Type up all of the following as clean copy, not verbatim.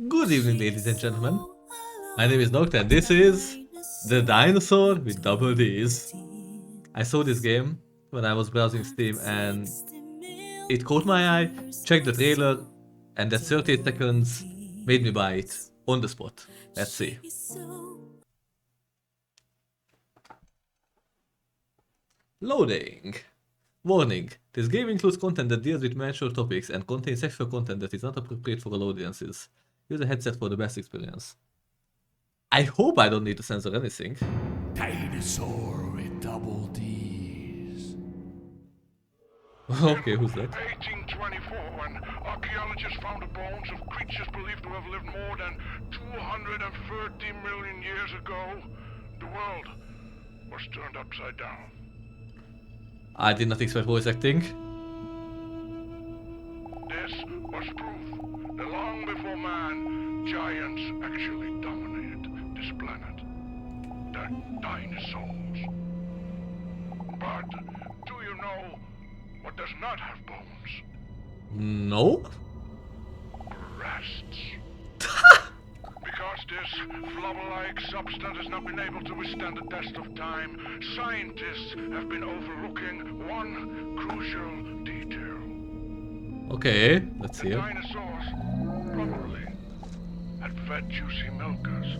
Good evening, ladies and gentlemen. My name is Nocta and this is the Dinosaur with double D's. I saw this game when I was browsing Steam and it caught my eye, checked the trailer, and that 38 seconds made me buy it on the spot. Let's see. Loading. Warning. This game includes content that deals with mature topics and contains sexual content that is not appropriate for all audiences. Use a headset for the best experience. I hope I don't need to censor anything. Dinosaur with double D's. Okay, who's that? 1824, when archaeologists found the bones of creatures believed to have lived more than 230 million years ago, the world was turned upside down. I did not expect voice acting. This was proof that long before man, giants actually dominated this planet. The dinosaurs. But do you know what does not have bones? No? Breasts. Because this flubber-like substance has not been able to withstand the test of time, scientists have been overlooking one crucial detail. Okay, let's The see it. dinosaurs probably had fed juicy milkers.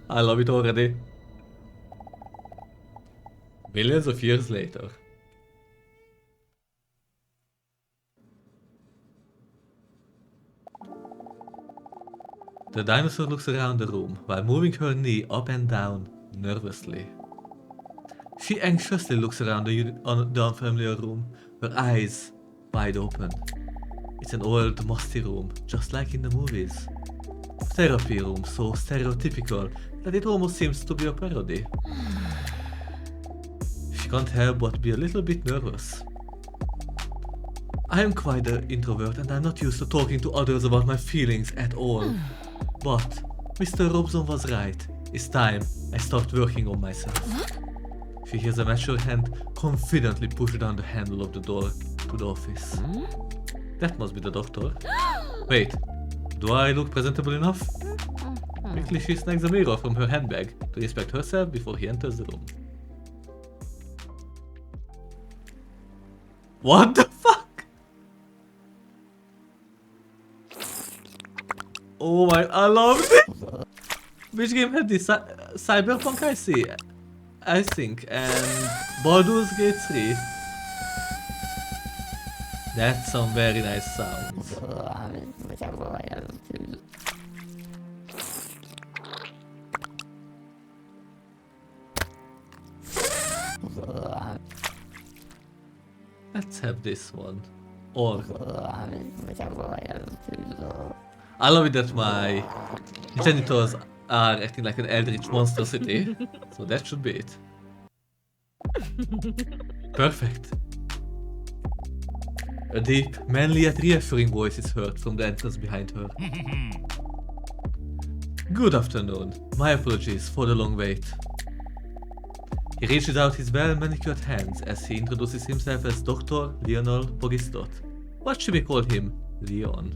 I love it already. Millions of years later. The dinosaur looks around the room while moving her knee up and down nervously. She anxiously looks around the unfamiliar room, her eyes wide open. It's an old, musty room, just like in the movies. Therapy room so stereotypical that it almost seems to be a parody. She can't help but be a little bit nervous. I am quite an introvert and I'm not used to talking to others about my feelings at all. But Mr. Robson was right. It's time I start working on myself. She hears a mature hand confidently push down the handle of the door to the office. That must be the doctor. Wait, do I look presentable enough? Quickly she snacks a mirror from her handbag to inspect herself before he enters the room. What the fuck? Oh my, I love it! Which game had this? Cyberpunk I think, and Baldur's Gate 3. That's some very nice sounds. Let's have this one. Or I love it that my genitals are acting like an eldritch monstrosity, so that should be it. Perfect. A deep, manly yet reassuring voice is heard from the entrance behind her. Good afternoon. My apologies for the long wait. He reaches out his well-manicured hands as he introduces himself as Dr. Lionel Pogistot. What should we call him? Leon.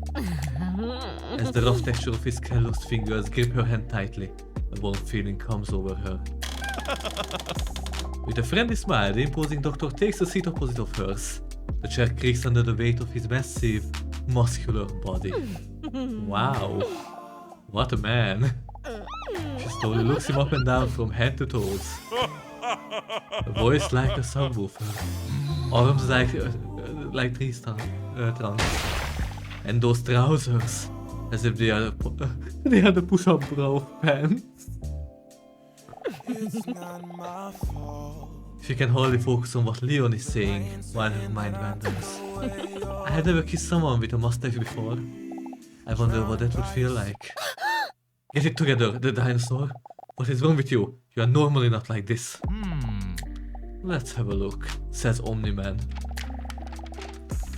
As the rough texture of his calloused fingers grip her hand tightly, a warm feeling comes over her. With a friendly smile, the imposing doctor takes a seat opposite of hers. The chair creaks under the weight of his massive, muscular body. Wow. What a man. She slowly looks him up and down from head to toes. A voice like a subwoofer. Arms like tree trunks. And those trousers, as if they are the push-up bra pants. She can hardly focus on what Leon is saying while her mind wanders. I had never kissed someone with a mustache before. I wonder what that would feel like. Get it together, the dinosaur. What is wrong with you? You are normally not like this. Let's have a look, says Omni-Man.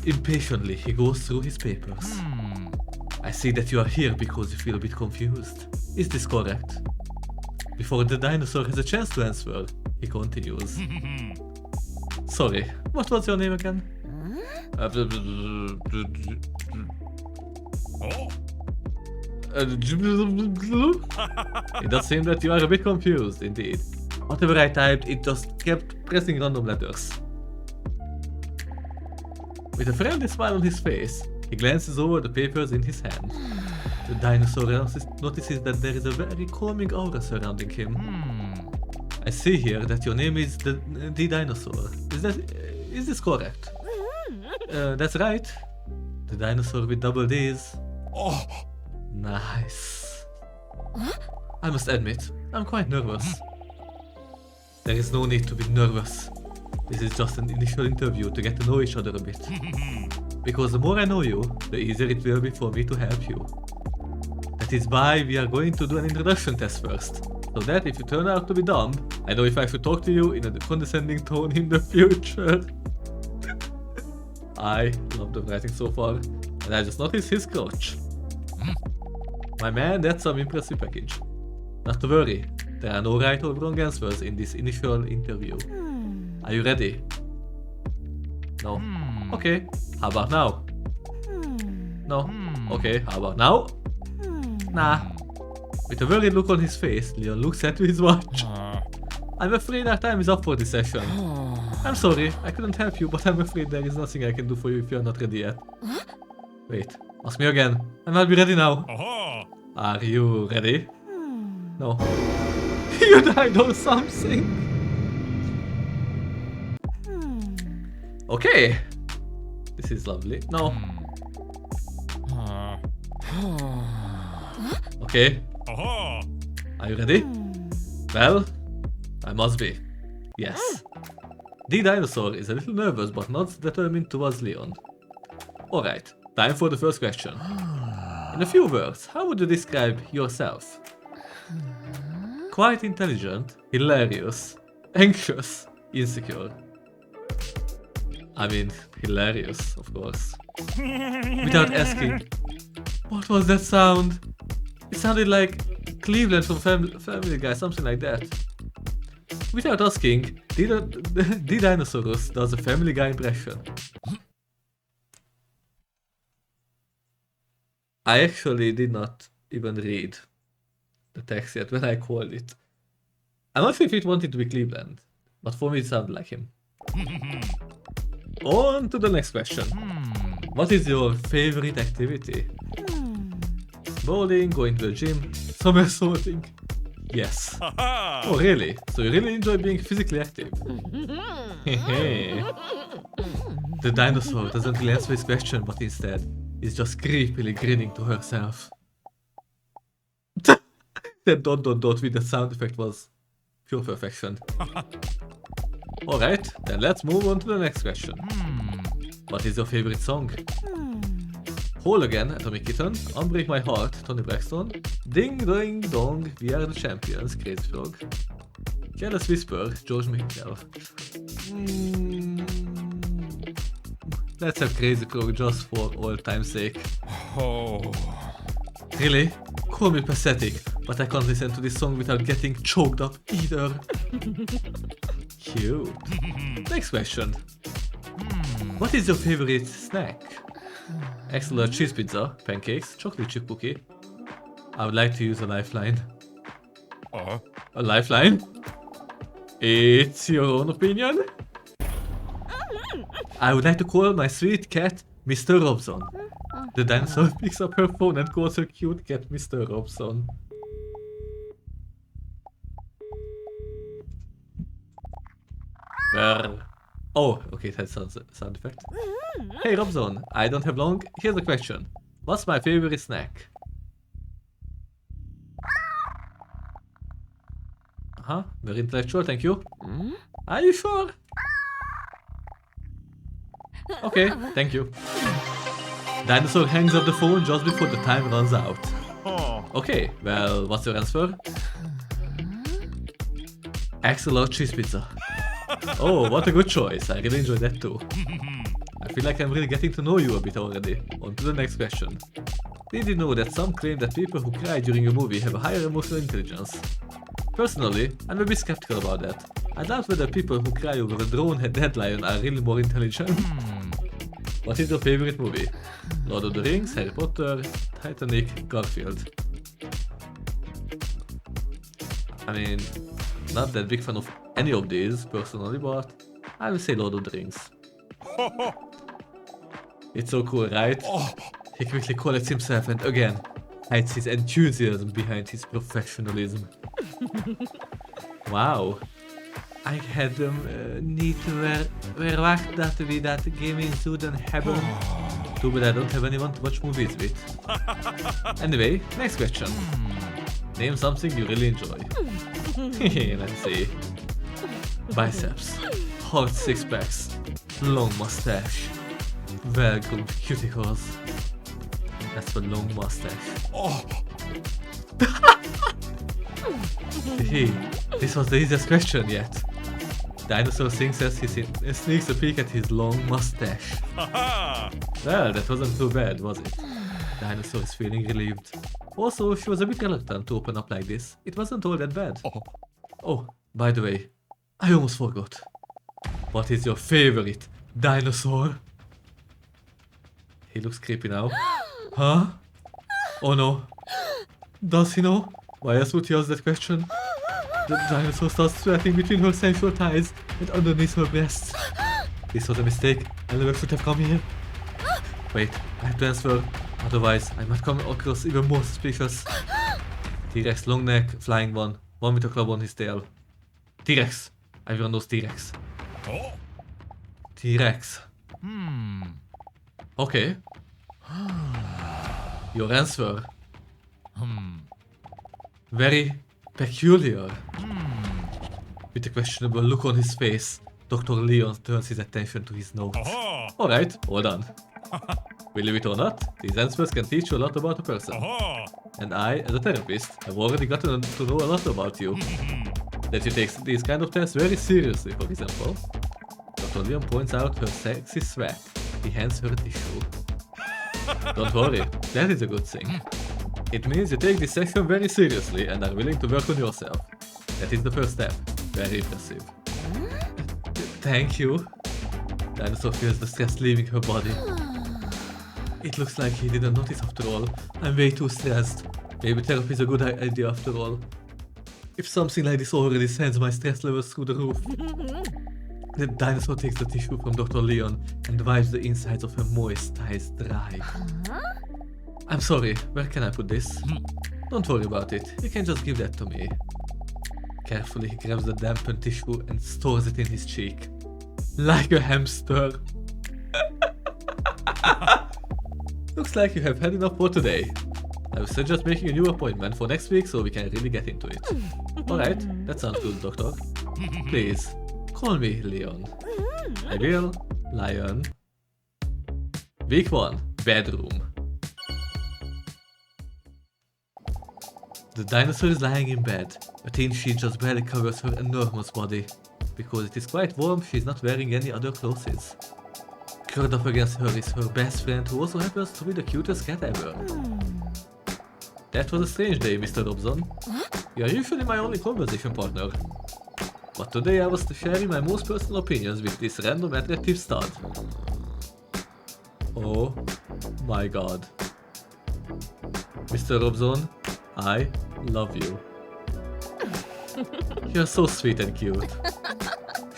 Impatiently, he goes through his papers. I see that you are here because you feel a bit confused. Is this correct? Before the dinosaur has a chance to answer, he continues. Sorry, what was your name again? Oh. It does seem that you are a bit confused, indeed. Whatever I typed, it just kept pressing random letters. With a friendly smile on his face, he glances over the papers in his hand. The dinosaur notices that there is a very calming aura surrounding him. I see here that your name is the DDinosaur. Is this correct? That's right. The dinosaur with double Ds. Oh. Nice. I must admit, I'm quite nervous. There is no need to be nervous. This is just an initial interview to get to know each other a bit. Because the more I know you, the easier it will be for me to help you. That is why we are going to do an introduction test first. So that if you turn out to be dumb, I know if I should talk to you in a condescending tone in the future. I love the writing so far, and I just noticed his crotch. My man, that's some impressive package. Not to worry, there are no right or wrong answers in this initial interview. Are you ready? No? Okay, how about now? No? Okay, how about now? Nah. With a worried look on his face, Leon looks at his watch. I'm afraid our time is up for this session. I'm sorry, I couldn't help you, but I'm afraid there is nothing I can do for you if you're not ready yet. Wait, ask me again. I might be ready now. Are you ready? No. You died or something. Okay. This is lovely. No. Okay. Are you ready? Well, I must be. Yes. DDinosaur is a little nervous but not determined towards Leon. Alright, time for the first question. In a few words, how would you describe yourself? Quite intelligent, hilarious, anxious, insecure. I mean, hilarious, of course. Without asking, what was that sound? It sounded like Cleveland from Family Guy, something like that. Without asking, DDinosaurus does a Family Guy impression. I actually did not even read the text yet when I called it. I'm not sure if it wanted to be Cleveland, but for me it sounded like him. On to the next question. What is your favorite activity? Bowling, going to the gym, somersaulting? Yes. Oh really? So you really enjoy being physically active? The dinosaur doesn't really answer his question, but instead is just creepily grinning to herself. That ... with the sound effect was pure perfection. Alright, then let's move on to the next question. What is your favorite song? Whole Again, Atomic Kitten, Unbreak My Heart, Tony Braxton, Ding Ding Dong, We Are the Champions, Crazy Frog, Careless Whisper, George Michael. Let's have Crazy Frog just for old time's sake. Really? Call me pathetic, but I can't listen to this song without getting choked up either. Cute. Next question. What is your favorite snack? Excellent cheese pizza, pancakes, chocolate chip cookie. I would like to use a lifeline. A lifeline? It's your own opinion? I would like to call my sweet cat Mr. Robson. The dinosaur picks up her phone and calls her cute cat Mr. Robson. Oh, okay, that sounds sound effect. Hey Robson, I don't have long. Here's a question. What's my favorite snack? Very intellectual, thank you. Are you sure? Okay, thank you. Dinosaur hangs up the phone just before the time runs out. Okay, well, what's your answer? Axolotl cheese pizza. Oh, what a good choice. I really enjoyed that too. I feel like I'm really getting to know you a bit already. On to the next question. Did you know that some claim that people who cry during a movie have a higher emotional intelligence? Personally, I'm a bit skeptical about that. I doubt whether people who cry over a drone dead lion are really more intelligent. What is your favorite movie? Lord of the Rings, Harry Potter, Titanic, Garfield. I mean, not that big fan of any of these personally, but I will say Lord of the Rings. It's so cool, right? He quickly collects himself and again hides his enthusiasm behind his professionalism. Wow. I had niet verwacht dat we dat gaming zouden hebben. Too bad I don't have anyone to watch movies with. Anyway, next question. Name something you really enjoy. Let's see. Biceps, hard six packs, long mustache, well-groomed cuticles. That's for long mustache. Hey, this was the easiest question yet. Dinosaur sings as he sneaks a peek at his long mustache. Well, that wasn't too bad, was it? Dinosaur is feeling relieved. Also, she was a bit reluctant to open up like this. It wasn't all that bad. Oh, by the way, I almost forgot. What is your favorite dinosaur? He looks creepy now. Huh? Oh no. Does he know? Why else would he ask that question? The dinosaur starts sweating between her sensual thighs and underneath her breasts. This was a mistake. I never should have come here. Wait, I have to answer. Otherwise, I might come across even more suspicious. T-Rex, long neck, flying one with a club on his tail. T-Rex. Everyone knows T-Rex. T-Rex. Okay. Your answer. Very peculiar. With a questionable look on his face, Dr. Leon turns his attention to his notes. Alright, all done. Believe it or not, these answers can teach you a lot about a person. And I, as a therapist, have already gotten to know a lot about you. That you take these kind of tests very seriously, for example. Dr. Leon points out her sexy sweat. He hands her a tissue. Don't worry, that is a good thing. It means you take this section very seriously and are willing to work on yourself. That is the first step. Very impressive. Thank you. Dinosaur feels the stress leaving her body. It looks like he didn't notice after all. I'm way too stressed. Maybe therapy is a good idea after all. If something like this already sends my stress levels through the roof. The dinosaur takes the tissue from Dr. Leon and wipes the insides of her moist thighs dry. I'm sorry, where can I put this? Don't worry about it, you can just give that to me. Carefully he grabs the dampened tissue and stores it in his cheek. Like a hamster. Looks like you have had enough for today. I would suggest making a new appointment for next week so we can really get into it. Alright, that sounds good, Doctor. Please, call me Leon. I will, Lion. Week 1, bedroom. The dinosaur is lying in bed. A thin sheet just barely covers her enormous body. Because it is quite warm, she is not wearing any other clothes. Curled up against her is her best friend, who also happens to be the cutest cat ever. That was a strange day, Mr. Robson. You are usually my only conversation partner. But today I was sharing my most personal opinions with this random attractive stud. Oh my god. Mr. Robson, I love you. You're so sweet and cute.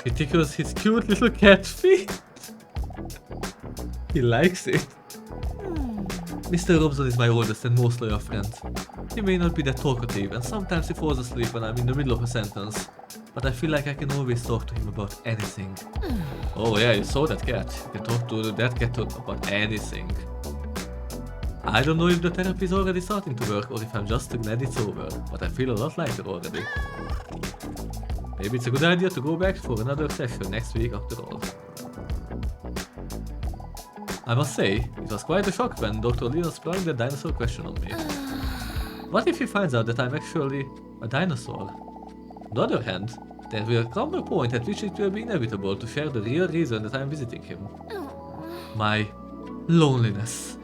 She tickles his cute little cat feet. He likes it. Mr. Robson is my oldest and most loyal friend. He may not be that talkative and sometimes he falls asleep when I'm in the middle of a sentence. But I feel like I can always talk to him about anything. Oh yeah, you saw that cat. You can talk to that cat about anything. I don't know if the therapy is already starting to work or if I'm just glad it's over, but I feel a lot lighter already. Maybe it's a good idea to go back for another session next week after all. I must say, it was quite a shock when Dr. Leon sprung the dinosaur question on me. What if he finds out that I'm actually a dinosaur? On the other hand, there will come a point at which it will be inevitable to share the real reason that I'm visiting him. My loneliness.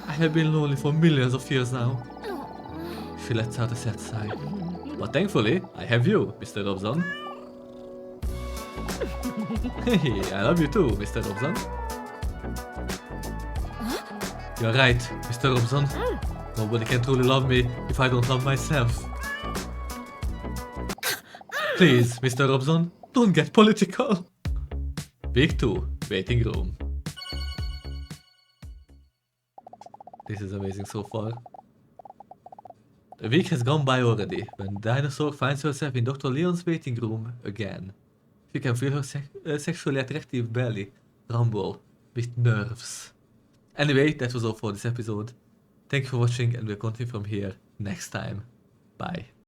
I have been lonely for millions of years now. She lets out a sad sigh. But thankfully, I have you, Mr. Robson. Hey, I love you too, Mr. Robson. You're right, Mr. Robson. Nobody can truly love me if I don't love myself. Please, Mr. Robson, don't get political. Week 2, waiting room. This is amazing so far. A week has gone by already when Dinosaur finds herself in Dr. Leon's waiting room again. She can feel her sexually attractive belly rumble with nerves. Anyway, that was all for this episode. Thank you for watching and we'll continue from here next time. Bye.